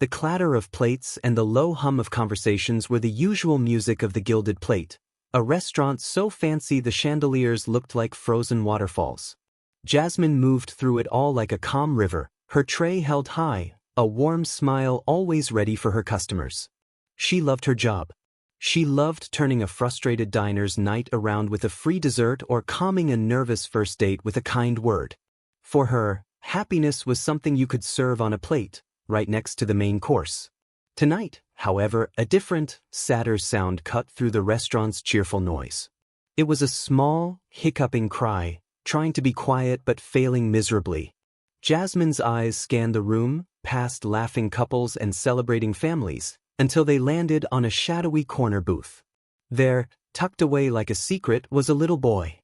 The clatter of plates and the low hum of conversations were the usual music of the gilded plate, a restaurant so fancy the chandeliers looked like frozen waterfalls. Jasmine moved through it all like a calm river, her tray held high, a warm smile always ready for her customers. She loved her job. She loved turning a frustrated diner's night around with a free dessert or calming a nervous first date with a kind word. For her, happiness was something you could serve on a plate, right next to the main course. Tonight, however, a different, sadder sound cut through the restaurant's cheerful noise. It was a small, hiccuping cry, trying to be quiet but failing miserably. Jasmine's eyes scanned the room, past laughing couples and celebrating families, until they landed on a shadowy corner booth. There, tucked away like a secret, was a little boy.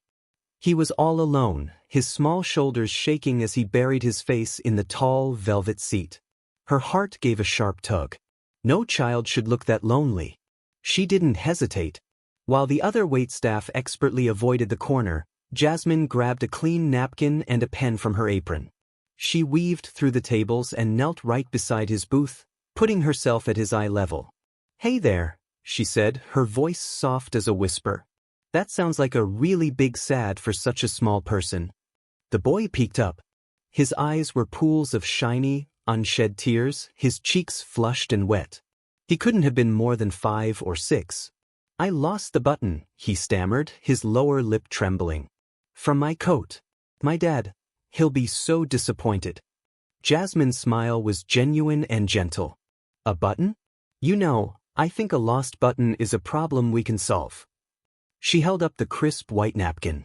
He was all alone, his small shoulders shaking as he buried his face in the tall, velvet seat. Her heart gave a sharp tug. No child should look that lonely. She didn't hesitate. While the other waitstaff expertly avoided the corner, Jasmine grabbed a clean napkin and a pen from her apron. She weaved through the tables and knelt right beside his booth, putting herself at his eye level. "Hey there," she said, her voice soft as a whisper. "That sounds like a really big sad for such a small person." The boy peeked up. His eyes were pools of shiny, unshed tears, his cheeks flushed and wet. He couldn't have been more than 5 or 6. "I lost the button," he stammered, his lower lip trembling. "From my coat. My dad. He'll be so disappointed." Jasmine's smile was genuine and gentle. "A button? You know, I think a lost button is a problem we can solve." She held up the crisp white napkin.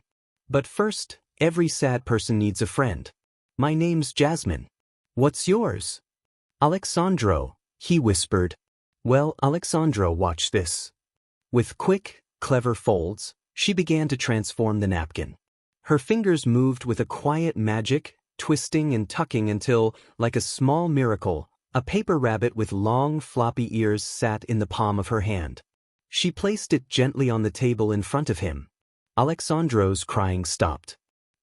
"But first, every sad person needs a friend. My name's Jasmine. What's yours?" "Alexandro," he whispered. "Well, Alexandro, watch this." With quick, clever folds, she began to transform the napkin. Her fingers moved with a quiet magic, twisting and tucking until, like a small miracle, a paper rabbit with long, floppy ears sat in the palm of her hand. She placed it gently on the table in front of him. Alexandro's crying stopped.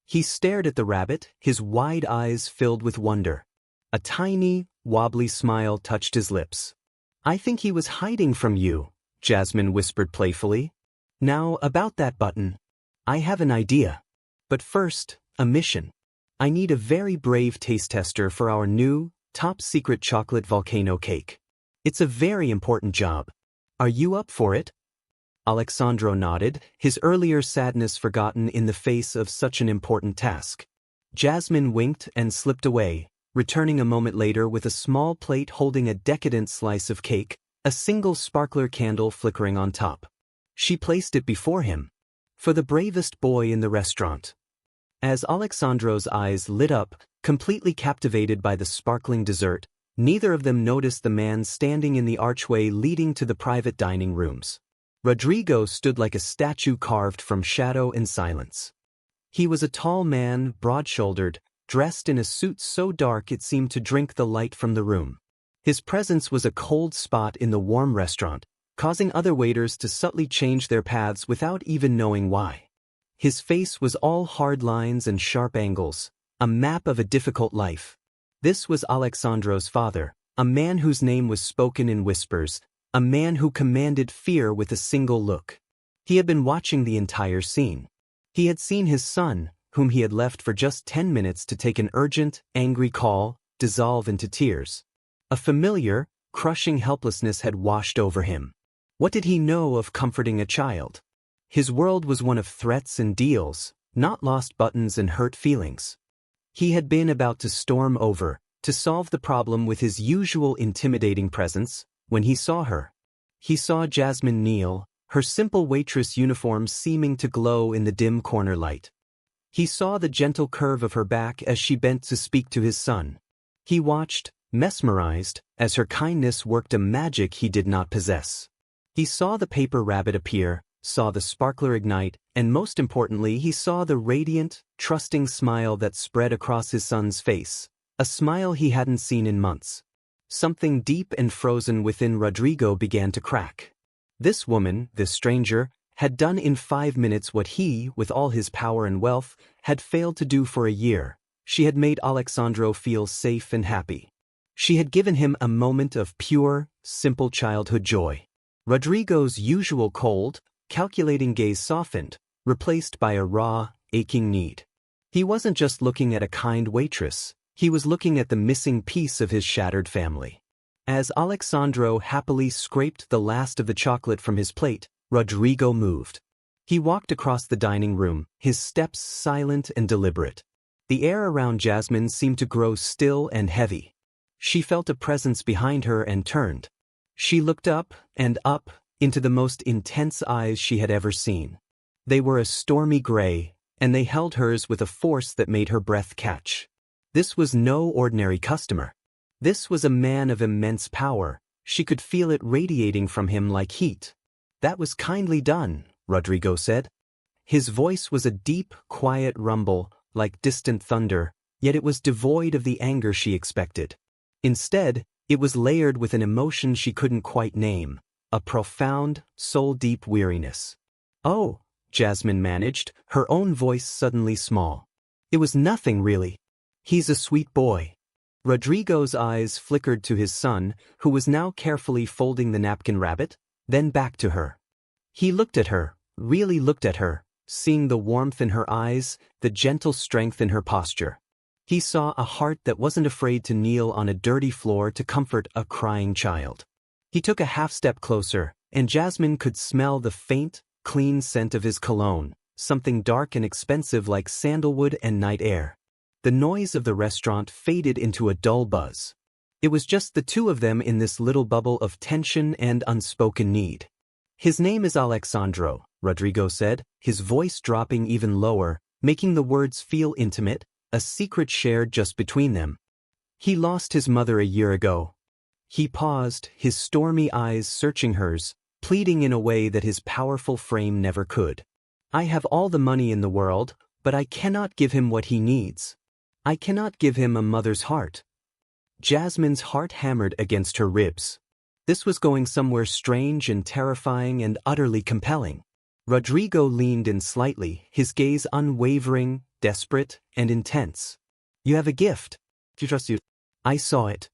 He stared at the rabbit, his wide eyes filled with wonder. A tiny, wobbly smile touched his lips. "I think he was hiding from you," Jasmine whispered playfully. "Now, about that button. I have an idea. But first, a mission. I need a very brave taste tester for our new, top-secret chocolate volcano cake. It's a very important job. Are you up for it?" Alexandro nodded, his earlier sadness forgotten in the face of such an important task. Jasmine winked and slipped away, returning a moment later with a small plate holding a decadent slice of cake, a single sparkler candle flickering on top. She placed it before him. "For the bravest boy in the restaurant." As Alexandro's eyes lit up, completely captivated by the sparkling dessert, neither of them noticed the man standing in the archway leading to the private dining rooms. Rodrigo stood like a statue carved from shadow and silence. He was a tall man, broad-shouldered, dressed in a suit so dark it seemed to drink the light from the room. His presence was a cold spot in the warm restaurant, causing other waiters to subtly change their paths without even knowing why. His face was all hard lines and sharp angles, a map of a difficult life. This was Alexandro's father, a man whose name was spoken in whispers, a man who commanded fear with a single look. He had been watching the entire scene. He had seen his son, whom he had left for just 10 minutes to take an urgent, angry call, dissolve into tears. A familiar, crushing helplessness had washed over him. What did he know of comforting a child? His world was one of threats and deals, not lost buttons and hurt feelings. He had been about to storm over, to solve the problem with his usual intimidating presence, when he saw her. He saw Jasmine kneel, her simple waitress uniform seeming to glow in the dim corner light. He saw the gentle curve of her back as she bent to speak to his son. He watched, mesmerized, as her kindness worked a magic he did not possess. He saw the paper rabbit appear, saw the sparkler ignite, and most importantly he saw the radiant, trusting smile that spread across his son's face, a smile he hadn't seen in months. Something deep and frozen within Rodrigo began to crack. This woman, this stranger, had done in 5 minutes what he, with all his power and wealth, had failed to do for a year. She had made Alexandro feel safe and happy. She had given him a moment of pure, simple childhood joy. Rodrigo's usual cold, calculating gaze softened, replaced by a raw, aching need. He wasn't just looking at a kind waitress, he was looking at the missing piece of his shattered family. As Alexandro happily scraped the last of the chocolate from his plate, Rodrigo moved. He walked across the dining room, his steps silent and deliberate. The air around Jasmine seemed to grow still and heavy. She felt a presence behind her and turned. She looked up, into the most intense eyes she had ever seen. They were a stormy gray, and they held hers with a force that made her breath catch. This was no ordinary customer. This was a man of immense power. She could feel it radiating from him like heat. "That was kindly done," Rodrigo said. His voice was a deep, quiet rumble, like distant thunder, yet it was devoid of the anger she expected. Instead, it was layered with an emotion she couldn't quite name, a profound, soul-deep weariness. "Oh," Jasmine managed, her own voice suddenly small. "It was nothing really. He's a sweet boy." Rodrigo's eyes flickered to his son, who was now carefully folding the napkin rabbit, then back to her. He looked at her, really looked at her, seeing the warmth in her eyes, the gentle strength in her posture. He saw a heart that wasn't afraid to kneel on a dirty floor to comfort a crying child. He took a half-step closer, and Jasmine could smell the faint, clean scent of his cologne, something dark and expensive like sandalwood and night air. The noise of the restaurant faded into a dull buzz. It was just the two of them in this little bubble of tension and unspoken need. "His name is Alexandro," Rodrigo said, his voice dropping even lower, making the words feel intimate, a secret shared just between them. "He lost his mother a year ago." He paused, his stormy eyes searching hers, pleading in a way that his powerful frame never could. "I have all the money in the world, but I cannot give him what he needs. I cannot give him a mother's heart." Jasmine's heart hammered against her ribs. This was going somewhere strange and terrifying and utterly compelling. Rodrigo leaned in slightly, his gaze unwavering, desperate, and intense. "You have a gift. Do you trust you?" "I saw it."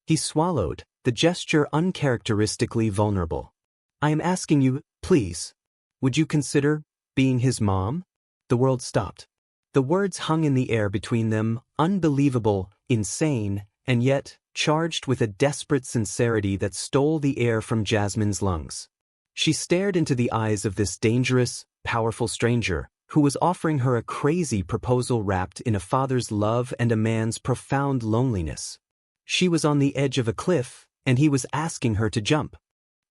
He swallowed, the gesture uncharacteristically vulnerable. "I am asking you, please, would you consider being his mom?" The world stopped. The words hung in the air between them, unbelievable, insane, and yet charged with a desperate sincerity that stole the air from Jasmine's lungs. She stared into the eyes of this dangerous, powerful stranger, who was offering her a crazy proposal wrapped in a father's love and a man's profound loneliness. She was on the edge of a cliff, and he was asking her to jump.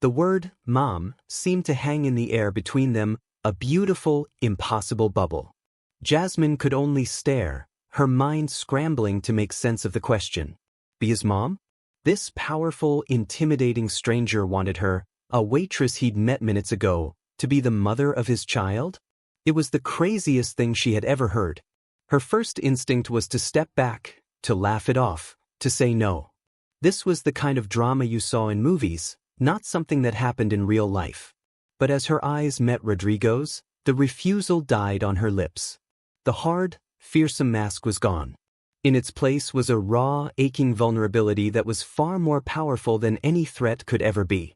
The word, "mom," seemed to hang in the air between them, a beautiful, impossible bubble. Jasmine could only stare, her mind scrambling to make sense of the question. Be his mom? This powerful, intimidating stranger wanted her, a waitress he'd met minutes ago, to be the mother of his child? It was the craziest thing she had ever heard. Her first instinct was to step back, to laugh it off, to say no. This was the kind of drama you saw in movies, not something that happened in real life. But as her eyes met Rodrigo's, the refusal died on her lips. The hard, fearsome mask was gone. In its place was a raw, aching vulnerability that was far more powerful than any threat could ever be.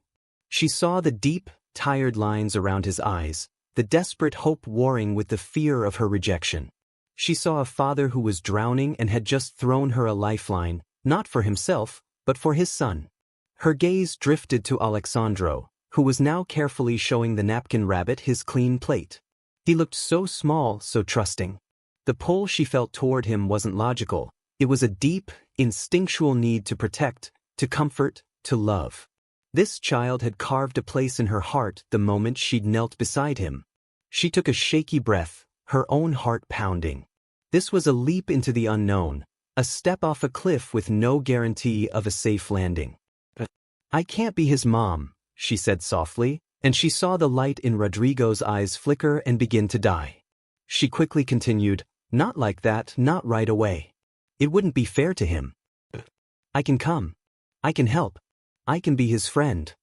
She saw the deep, tired lines around his eyes, the desperate hope warring with the fear of her rejection. She saw a father who was drowning and had just thrown her a lifeline, not for himself, but for his son. Her gaze drifted to Alexandro, who was now carefully showing the napkin rabbit his clean plate. He looked so small, so trusting. The pull she felt toward him wasn't logical. It was a deep, instinctual need to protect, to comfort, to love. This child had carved a place in her heart the moment she'd knelt beside him. She took a shaky breath, her own heart pounding. This was a leap into the unknown, a step off a cliff with no guarantee of a safe landing. "I can't be his mom," she said softly, and she saw the light in Rodrigo's eyes flicker and begin to die. She quickly continued, "Not like that, not right away. It wouldn't be fair to him. I can come. I can help. I can be his friend."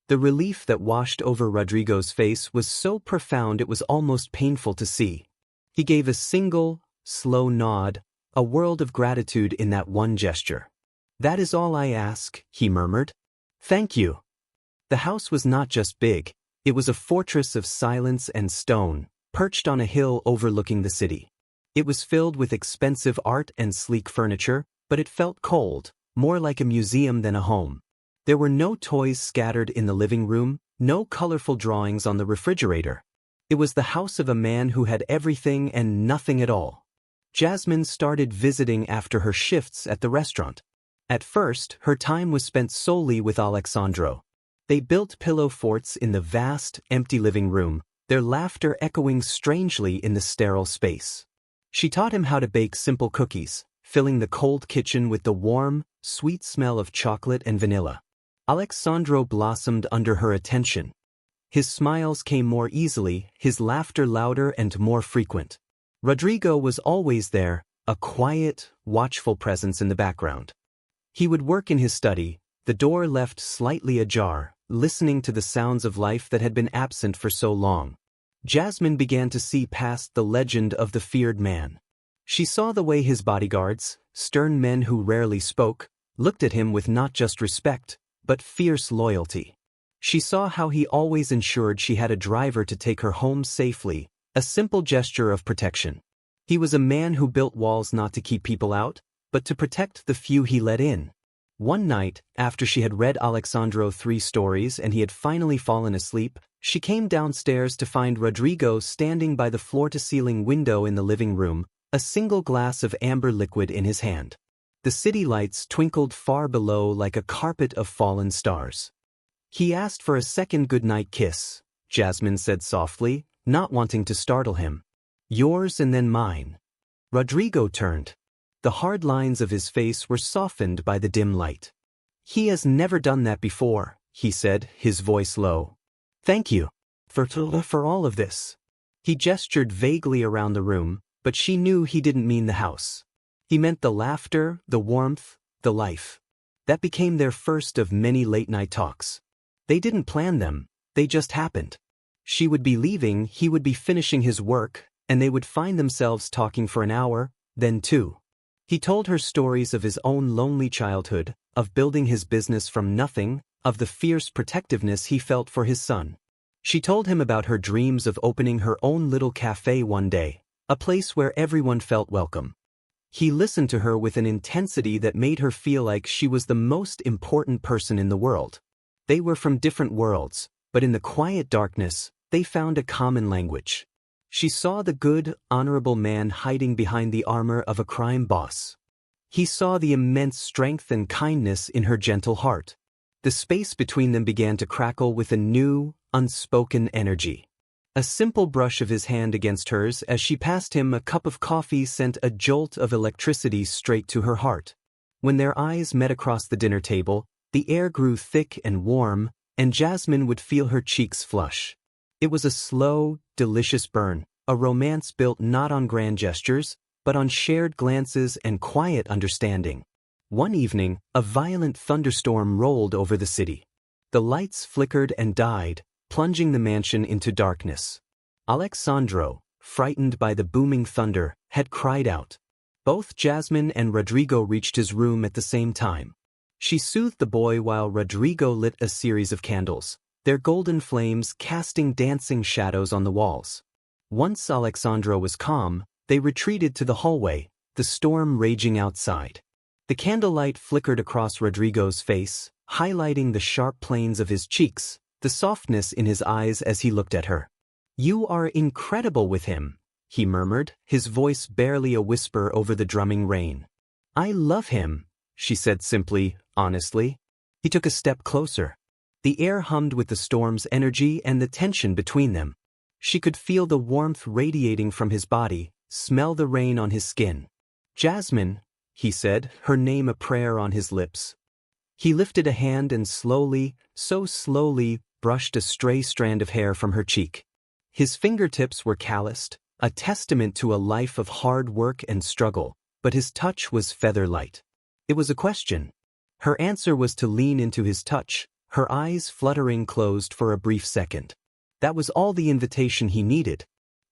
The relief that washed over Rodrigo's face was so profound it was almost painful to see. He gave a single, slow nod, a world of gratitude in that one gesture. "That is all I ask," he murmured. "Thank you." The house was not just big, it was a fortress of silence and stone, perched on a hill overlooking the city. It was filled with expensive art and sleek furniture, but it felt cold, more like a museum than a home. There were no toys scattered in the living room, no colorful drawings on the refrigerator. It was the house of a man who had everything and nothing at all. Jasmine started visiting after her shifts at the restaurant. At first, her time was spent solely with Alexandro. They built pillow forts in the vast, empty living room, their laughter echoing strangely in the sterile space. She taught him how to bake simple cookies, filling the cold kitchen with the warm, sweet smell of chocolate and vanilla. Alexandro blossomed under her attention. His smiles came more easily, his laughter louder and more frequent. Rodrigo was always there, a quiet, watchful presence in the background. He would work in his study, the door left slightly ajar, listening to the sounds of life that had been absent for so long. Jasmine began to see past the legend of the feared man. She saw the way his bodyguards, stern men who rarely spoke, looked at him with not just respect, but fierce loyalty. She saw how he always ensured she had a driver to take her home safely, a simple gesture of protection. He was a man who built walls not to keep people out, but to protect the few he let in. One night, after she had read Alexandro 3 stories and he had finally fallen asleep, she came downstairs to find Rodrigo standing by the floor-to-ceiling window in the living room, a single glass of amber liquid in his hand. The city lights twinkled far below like a carpet of fallen stars. "He asked for a second goodnight kiss," Jasmine said softly, not wanting to startle him. "Yours and then mine." Rodrigo turned. The hard lines of his face were softened by the dim light. "He has never done that before," he said, his voice low. "Thank you for all of this." He gestured vaguely around the room, but she knew he didn't mean the house. He meant the laughter, the warmth, the life. That became their first of many late-night talks. They didn't plan them, they just happened. She would be leaving, he would be finishing his work, and they would find themselves talking for an hour, then 2. He told her stories of his own lonely childhood, of building his business from nothing, of the fierce protectiveness he felt for his son. She told him about her dreams of opening her own little cafe one day, a place where everyone felt welcome. He listened to her with an intensity that made her feel like she was the most important person in the world. They were from different worlds, but in the quiet darkness, they found a common language. She saw the good, honorable man hiding behind the armor of a crime boss. He saw the immense strength and kindness in her gentle heart. The space between them began to crackle with a new, unspoken energy. A simple brush of his hand against hers as she passed him a cup of coffee sent a jolt of electricity straight to her heart. When their eyes met across the dinner table, the air grew thick and warm, and Jasmine would feel her cheeks flush. It was a slow, delicious burn, a romance built not on grand gestures, but on shared glances and quiet understanding. One evening, a violent thunderstorm rolled over the city. The lights flickered and died, plunging the mansion into darkness. Alexandro, frightened by the booming thunder, had cried out. Both Jasmine and Rodrigo reached his room at the same time. She soothed the boy while Rodrigo lit a series of candles, their golden flames casting dancing shadows on the walls. Once Alexandro was calm, they retreated to the hallway, the storm raging outside. The candlelight flickered across Rodrigo's face, highlighting the sharp planes of his cheeks, the softness in his eyes as he looked at her. "You are incredible with him," he murmured, his voice barely a whisper over the drumming rain. "I love him," she said simply, honestly. He took a step closer. The air hummed with the storm's energy and the tension between them. She could feel the warmth radiating from his body, smell the rain on his skin. "Jasmine," he said, her name a prayer on his lips. He lifted a hand and slowly, so slowly, brushed a stray strand of hair from her cheek. His fingertips were calloused, a testament to a life of hard work and struggle, but his touch was feather-light. It was a question. Her answer was to lean into his touch, her eyes fluttering closed for a brief second. That was all the invitation he needed.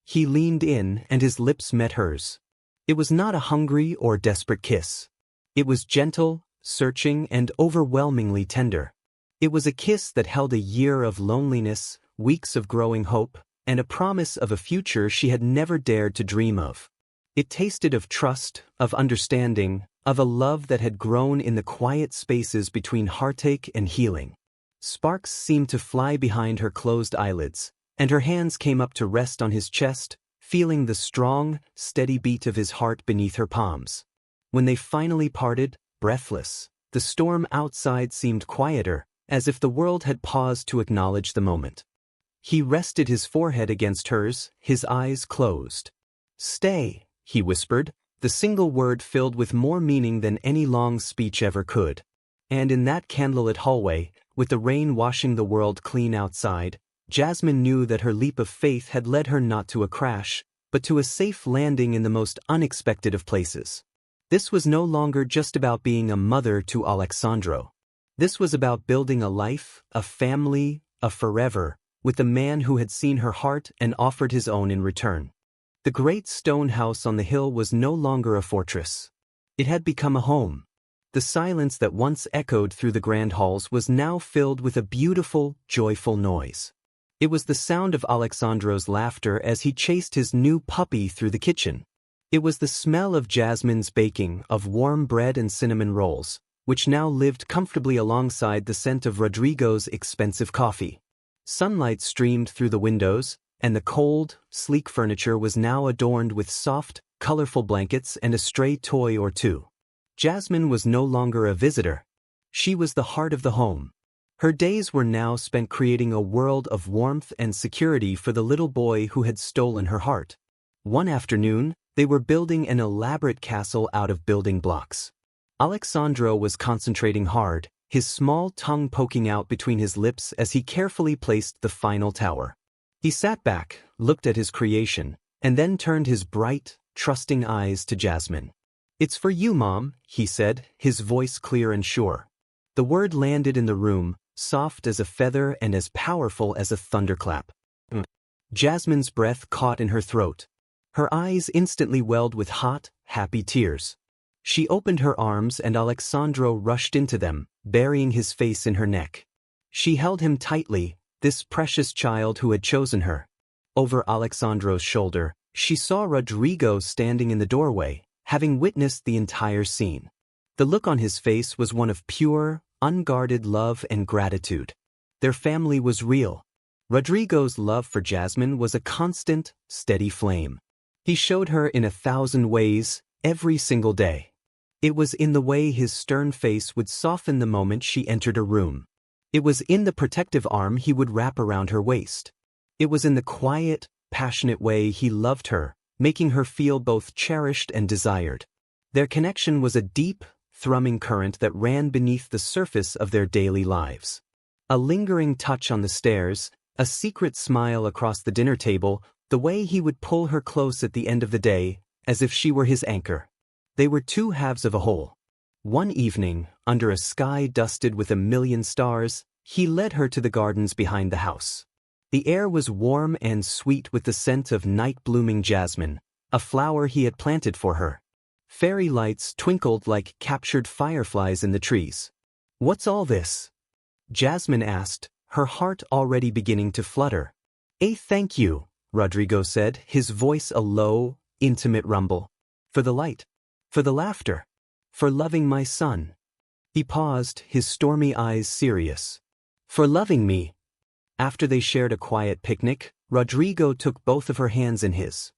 He leaned in and his lips met hers. It was not a hungry or desperate kiss. It was gentle, searching and overwhelmingly tender. It was a kiss that held a year of loneliness, weeks of growing hope, and a promise of a future she had never dared to dream of. It tasted of trust, of understanding, of a love that had grown in the quiet spaces between heartache and healing. Sparks seemed to fly behind her closed eyelids, and her hands came up to rest on his chest, feeling the strong, steady beat of his heart beneath her palms. When they finally parted, breathless, the storm outside seemed quieter, as if the world had paused to acknowledge the moment. He rested his forehead against hers, his eyes closed. "Stay," he whispered, the single word filled with more meaning than any long speech ever could. And in that candlelit hallway, with the rain washing the world clean outside, Jasmine knew that her leap of faith had led her not to a crash, but to a safe landing in the most unexpected of places. This was no longer just about being a mother to Alexandro. This was about building a life, a family, a forever, with the man who had seen her heart and offered his own in return. The great stone house on the hill was no longer a fortress. It had become a home. The silence that once echoed through the grand halls was now filled with a beautiful, joyful noise. It was the sound of Alexandro's laughter as he chased his new puppy through the kitchen. It was the smell of Jasmine's baking, of warm bread and cinnamon rolls, which now lived comfortably alongside the scent of Rodrigo's expensive coffee. Sunlight streamed through the windows, and the cold, sleek furniture was now adorned with soft, colorful blankets and a stray toy or two. Jasmine was no longer a visitor. She was the heart of the home. Her days were now spent creating a world of warmth and security for the little boy who had stolen her heart. One afternoon, they were building an elaborate castle out of building blocks. Alexandro was concentrating hard, his small tongue poking out between his lips as he carefully placed the final tower. He sat back, looked at his creation, and then turned his bright, trusting eyes to Jasmine. "It's for you, Mom," he said, his voice clear and sure. The word landed in the room, soft as a feather and as powerful as a thunderclap. Jasmine's breath caught in her throat. Her eyes instantly welled with hot, happy tears. She opened her arms and Alexandro rushed into them, burying his face in her neck. She held him tightly, this precious child who had chosen her. Over Alexandro's shoulder, she saw Rodrigo standing in the doorway, having witnessed the entire scene. The look on his face was one of pure, unguarded love and gratitude. Their family was real. Rodrigo's love for Jasmine was a constant, steady flame. He showed her in 1,000 ways, every single day. It was in the way his stern face would soften the moment she entered a room. It was in the protective arm he would wrap around her waist. It was in the quiet, passionate way he loved her, making her feel both cherished and desired. Their connection was a deep, thrumming current that ran beneath the surface of their daily lives. A lingering touch on the stairs, a secret smile across the dinner table, the way he would pull her close at the end of the day, as if she were his anchor. They were two halves of a whole. One evening, under a sky dusted with 1,000,000 stars, he led her to the gardens behind the house. The air was warm and sweet with the scent of night-blooming jasmine, a flower he had planted for her. Fairy lights twinkled like captured fireflies in the trees. "What's all this?" Jasmine asked, her heart already beginning to flutter. Thank you," Rodrigo said, his voice a low, intimate rumble. "For the light. For the laughter. For loving my son." He paused, his stormy eyes serious. "For loving me." After they shared a quiet picnic, Rodrigo took both of her hands in his.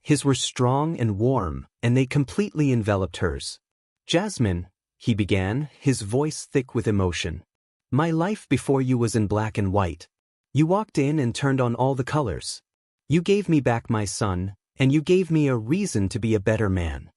His were strong and warm, and they completely enveloped hers. "Jasmine," he began, his voice thick with emotion. "My life before you was in black and white. You walked in and turned on all the colors. You gave me back my son, and you gave me a reason to be a better man."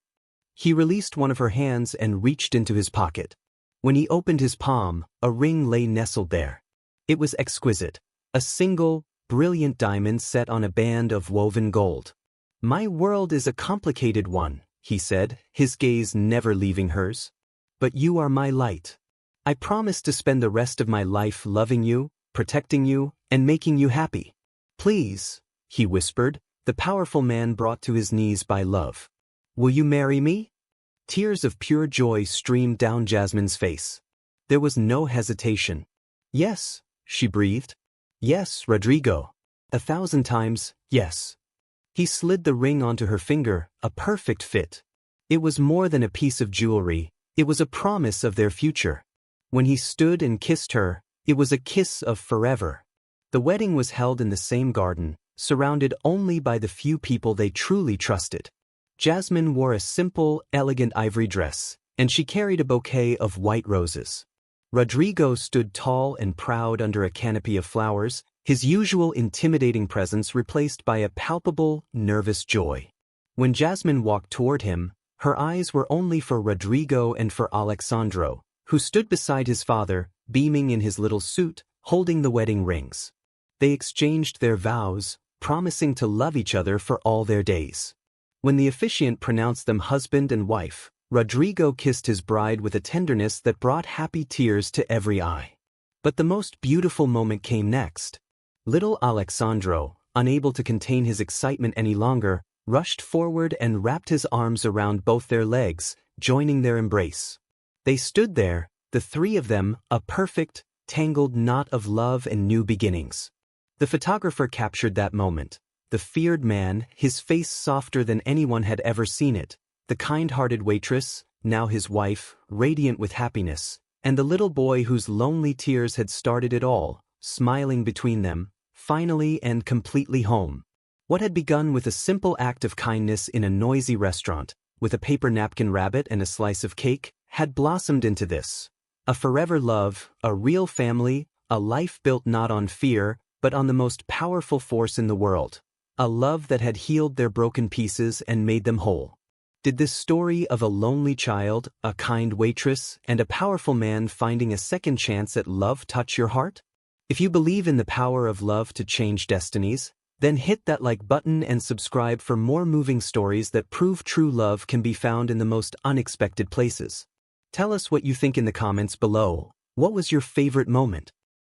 He released one of her hands and reached into his pocket. When he opened his palm, a ring lay nestled there. It was exquisite, a single, brilliant diamond set on a band of woven gold. "My world is a complicated one," he said, his gaze never leaving hers. "But you are my light. I promise to spend the rest of my life loving you, protecting you, and making you happy. Please," he whispered, the powerful man brought to his knees by love. "Will you marry me?" Tears of pure joy streamed down Jasmine's face. There was no hesitation. "Yes," she breathed. "Yes, Rodrigo. 1,000 times, yes." He slid the ring onto her finger, a perfect fit. It was more than a piece of jewelry, it was a promise of their future. When he stood and kissed her, it was a kiss of forever. The wedding was held in the same garden, surrounded only by the few people they truly trusted. Jasmine wore a simple, elegant ivory dress, and she carried a bouquet of white roses. Rodrigo stood tall and proud under a canopy of flowers, his usual intimidating presence replaced by a palpable, nervous joy. When Jasmine walked toward him, her eyes were only for Rodrigo and for Alexandro, who stood beside his father, beaming in his little suit, holding the wedding rings. They exchanged their vows, promising to love each other for all their days. When the officiant pronounced them husband and wife, Rodrigo kissed his bride with a tenderness that brought happy tears to every eye. But the most beautiful moment came next. Little Alexandro, unable to contain his excitement any longer, rushed forward and wrapped his arms around both their legs, joining their embrace. They stood there, the three of them, a perfect, tangled knot of love and new beginnings. The photographer captured that moment. The feared man, his face softer than anyone had ever seen it, the kind-hearted waitress, now his wife, radiant with happiness, and the little boy whose lonely tears had started it all, smiling between them, finally and completely home. What had begun with a simple act of kindness in a noisy restaurant, with a paper napkin rabbit and a slice of cake, had blossomed into this. A forever love, a real family, a life built not on fear, but on the most powerful force in the world. A love that had healed their broken pieces and made them whole. Did this story of a lonely child, a kind waitress, and a powerful man finding a second chance at love touch your heart? If you believe in the power of love to change destinies, then hit that like button and subscribe for more moving stories that prove true love can be found in the most unexpected places. Tell us what you think in the comments below. What was your favorite moment?